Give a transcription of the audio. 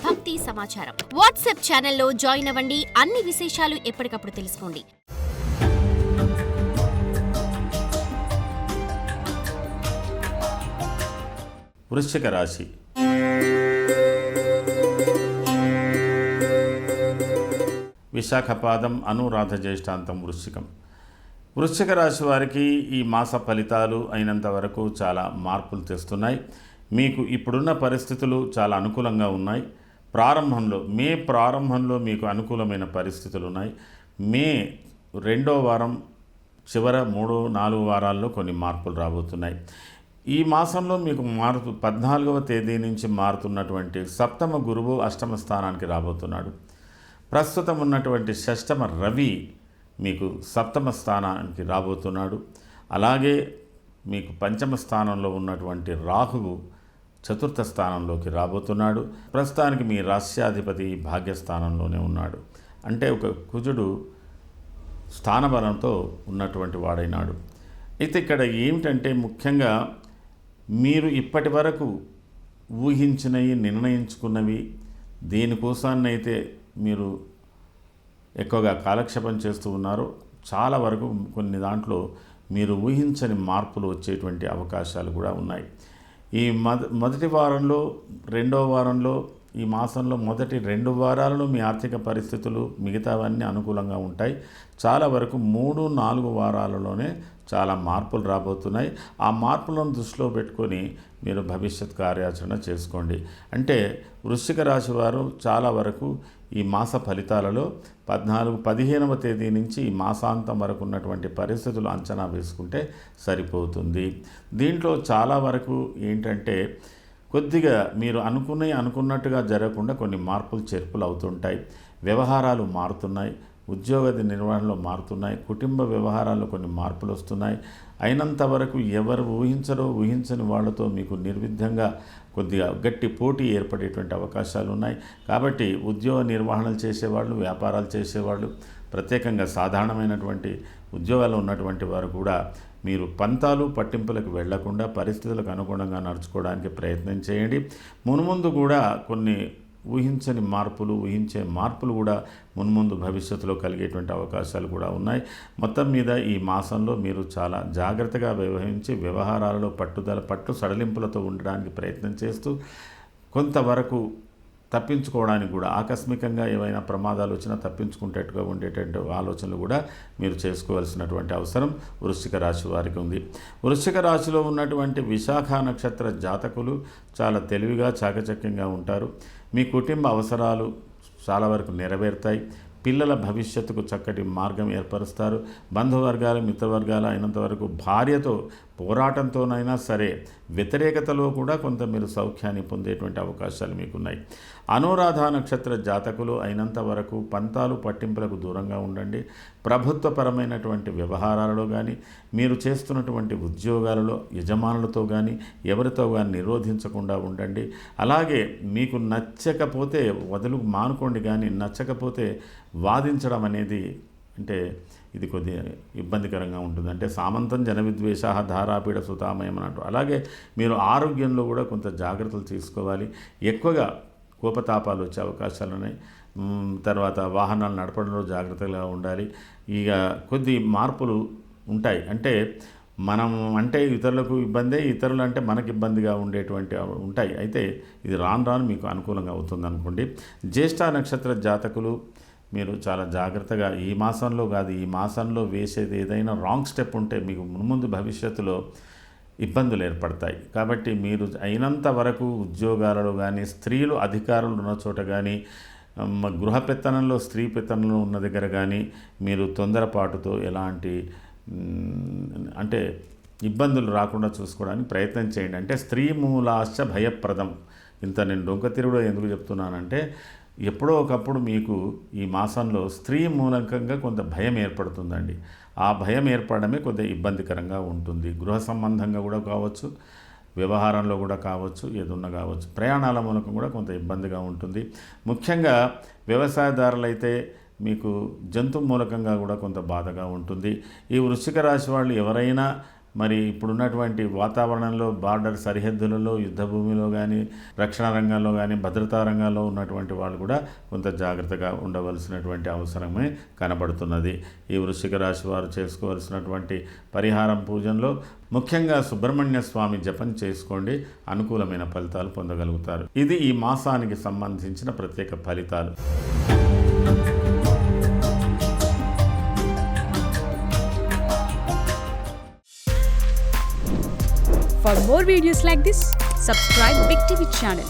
భక్తి సమాచారం. వాట్సాప్ ఛానల్లో జాయిన్ అవ్వండి. అన్ని విశేషాలు ఎప్పటికప్పుడు తెలుసుకోండి. వృశ్చిక రాశి. విశాఖపాదం, అనురాధ, జ్యేష్ఠాంతం, వృశ్చికం. వృశ్చిక రాశి వారికి ఈ మాస ఫలితాలు అయినంత వరకు చాలా మార్పులు తెస్తున్నాయి. మీకు ఇప్పుడున్న పరిస్థితులు చాలా అనుకూలంగా ఉన్నాయి. మే ప్రారంభంలో మీకు అనుకూలమైన పరిస్థితులు ఉన్నాయి. మే 2వ వారం చివర 3-4 వారాల్లో కొన్ని మార్పులు రాబోతున్నాయి. ఈ మాసంలో మీకు 14వ తేదీ నుంచి మారుతున్నటువంటి సప్తమ గురువు అష్టమ స్థానానికి రాబోతున్నాడు. ప్రస్తుతం ఉన్నటువంటి షష్టమ రవి మీకు సప్తమ స్థానానికి రాబోతున్నాడు. అలాగే మీకు పంచమ స్థానంలో ఉన్నటువంటి రాహువు చతుర్థ స్థానంలోకి రాబోతున్నాడు. ప్రస్తుతానికి మీ రాస్యాధిపతి భాగ్యస్థానంలోనే ఉన్నాడు. అంటే ఒక కుజుడు స్థానబలంతో ఉన్నటువంటి వాడైనాడు. అయితే ఇక్కడ ఏమిటంటే ముఖ్యంగా మీరు ఇప్పటి వరకు ఊహించినవి, నిర్ణయించుకున్నవి, దేనికోసాన్నైతే మీరు ఎక్కువగా కాలక్షేపం చేస్తూ ఉన్నారో చాలా వరకు కొన్ని దాంట్లో మీరు ఊహించని మార్పులు వచ్చేటువంటి అవకాశాలు కూడా ఉన్నాయి. ఈ మొదటి వారంలో, 2వ వారంలో, ఈ మాసంలో మొదటి 2 వారాలలో మీ ఆర్థిక పరిస్థితులు మిగతావన్నీ అనుకూలంగా ఉంటాయి. చాలా వరకు 3-4 వారాలలోనే చాలా మార్పులు రాబోతున్నాయి. ఆ మార్పులను దృష్టిలో పెట్టుకొని మీరు భవిష్యత్ కార్యాచరణ చేసుకోండి. అంటే వృశ్చిక రాశి వారు చాలా వరకు ఈ మాస ఫలితాలలో 15వ తేదీ నుంచి ఈ మాసాంతం వరకు ఉన్నటువంటి పరిస్థితులు అంచనా వేసుకుంటే సరిపోతుంది. దీంట్లో చాలా వరకు ఏంటంటే కొద్దిగా మీరు అనుకున్నట్టుగా జరగకుండా కొన్ని మార్పులు చేర్పులు అవుతుంటాయి. వ్యవహారాలు మారుతున్నాయి. ఉద్యోగ నిర్వహణలో మారుతున్నాయి. కుటుంబ వ్యవహారాల్లో కొన్ని మార్పులు వస్తున్నాయి. అయినంత వరకు ఎవరు ఊహించని వాళ్ళతో మీకు నిర్విఘ్నంగా కొద్దిగా గట్టి పోటీ ఏర్పడేటువంటి అవకాశాలు ఉన్నాయి. కాబట్టి ఉద్యోగ నిర్వహణలు చేసేవాళ్ళు, వ్యాపారాలు చేసేవాళ్ళు, ప్రత్యేకంగా సాధారణమైనటువంటి ఉద్యోగాలు ఉన్నటువంటి వారు కూడా మీరు పంతాలు పట్టింపులకు వెళ్లకుండా పరిస్థితులకు అనుగుణంగా నడుచుకోవడానికి ప్రయత్నం చేయండి. మున్ముందు కూడా కొన్ని ఊహించే మార్పులు కూడా మున్ముందు భవిష్యత్తులో కలిగేటువంటి అవకాశాలు కూడా ఉన్నాయి. మొత్తం మీద ఈ మాసంలో మీరు చాలా జాగ్రత్తగా వ్యవహరించి వ్యవహారాలలో పట్టు సడలింపులతో ఉండడానికి ప్రయత్నం చేస్తూ కొంతవరకు తప్పించుకోవడానికి కూడా ఆకస్మికంగా ఏవైనా ప్రమాదాలు వచ్చినా తప్పించుకునేట్టుగా ఉండేటువంటి ఆలోచనలు కూడా మీరు చేసుకోవాల్సినటువంటి అవసరం వృశ్చిక రాశి వారికి ఉంది. వృశ్చిక రాశిలో ఉన్నటువంటి విశాఖ నక్షత్ర జాతకులు చాలా తెలివిగా చాకచక్యంగా ఉంటారు. మీ కుటుంబ అవసరాలు చాలా వరకు నెరవేరుతాయి. పిల్లల భవిష్యత్తుకు చక్కటి మార్గం ఏర్పరుస్తారు. బంధువర్గాలు, మిత్రవర్గాలు అయినంత వరకు భార్యతో పోరాటంతోనైనా సరే వ్యతిరేకతలో కూడా కొంత మీరు సౌఖ్యాన్ని పొందేటువంటి అవకాశాలు మీకున్నాయి. అనురాధ నక్షత్ర జాతకులు అయినంత వరకు పంతాలు పట్టింపులకు దూరంగా ఉండండి. ప్రభుత్వపరమైనటువంటి వ్యవహారాలలో కానీ, మీరు చేస్తున్నటువంటి ఉద్యోగాలలో యజమానులతో కానీ, ఎవరితో కానీ నిరోధించకుండా ఉండండి. అలాగే మీకు నచ్చకపోతే మానుకోండి, కానీ నచ్చకపోతే వాదించడం అనేది అంటే ఇది కొద్దిగా ఇబ్బందికరంగా ఉంటుంది. అంటే సామంతం జన విద్వేష ధారాపీడ సుతామయం అన్నట్టు. అలాగే మీరు ఆరోగ్యంలో కూడా కొంత జాగ్రత్తలు తీసుకోవాలి. ఎక్కువగా కోపతాపాలు వచ్చే అవకాశాలు ఉన్నాయి. తర్వాత వాహనాలు నడపడంలో జాగ్రత్తగా ఉండాలి. ఇక కొద్ది మార్పులు ఉంటాయి. అంటే మనం అంటే ఇతరులకు ఇబ్బందే, ఇతరులు అంటే మనకు ఇబ్బందిగా ఉండేటువంటి ఉంటాయి. అయితే ఇది రాను మీకు అనుకూలంగా అవుతుంది అనుకోండి. జ్యేష్ఠ నక్షత్ర జాతకులు మీరు చాలా జాగ్రత్తగా ఈ మాసంలో వేసేది ఏదైనా రాంగ్ స్టెప్ ఉంటే మీకు ముందు భవిష్యత్తులో ఇబ్బందులు ఏర్పడతాయి. కాబట్టి మీరు అయినంత వరకు ఉద్యోగాలలో కానీ, స్త్రీలు అధికారులు ఉన్న చోట కానీ, గృహ పెత్తనంలో స్త్రీ పెత్తనంలో ఉన్న దగ్గర కానీ మీరు తొందరపాటుతో ఎలాంటి అంటే ఇబ్బందులు రాకుండా చూసుకోవడానికి ప్రయత్నం చేయండి. అంటే స్త్రీ మూలాశ్చ భయప్రదం. ఇంత నేను డొంకతిరుగుడు ఎందుకు చెప్తున్నానంటే ఎప్పుడో ఒకప్పుడు మీకు ఈ మాసంలో స్త్రీ మూలకంగా కొంత భయం ఏర్పడుతుందండి. ఆ భయం ఏర్పడమే కొద్దిగా ఇబ్బందికరంగా ఉంటుంది. గృహ సంబంధంగా కూడా కావచ్చు, వ్యవహారంలో కూడా కావచ్చు, ఏదున్నా కావచ్చు. ప్రయాణాల మూలకం కూడా కొంత ఇబ్బందిగా ఉంటుంది. ముఖ్యంగా వ్యవసాయదారులైతే మీకు జంతు మూలకంగా కూడా కొంత బాధగా ఉంటుంది. ఈ వృశ్చిక రాశి వాళ్ళు ఎవరైనా మరి ఇప్పుడున్నటువంటి వాతావరణంలో బార్డర్ సరిహద్దులలో యుద్ధ భూమిలో కానీ రక్షణ రంగంలో కానీ భద్రతా రంగంలో ఉన్నటువంటి వాళ్ళు కూడా కొంత జాగ్రత్తగా ఉండవలసినటువంటి అవసరమే కనబడుతున్నది. ఈ వృశ్చిక రాశి వారు చేసుకోవలసినటువంటి పరిహారం పూజనలో ముఖ్యంగా సుబ్రహ్మణ్య స్వామి జపం చేసుకోండి, అనుకూలమైన ఫలితాలు పొందగలుగుతారు. ఇది ఈ మాసానికి సంబంధించిన ప్రత్యేక ఫలితాలు. For more videos like this, subscribe Big TV channel.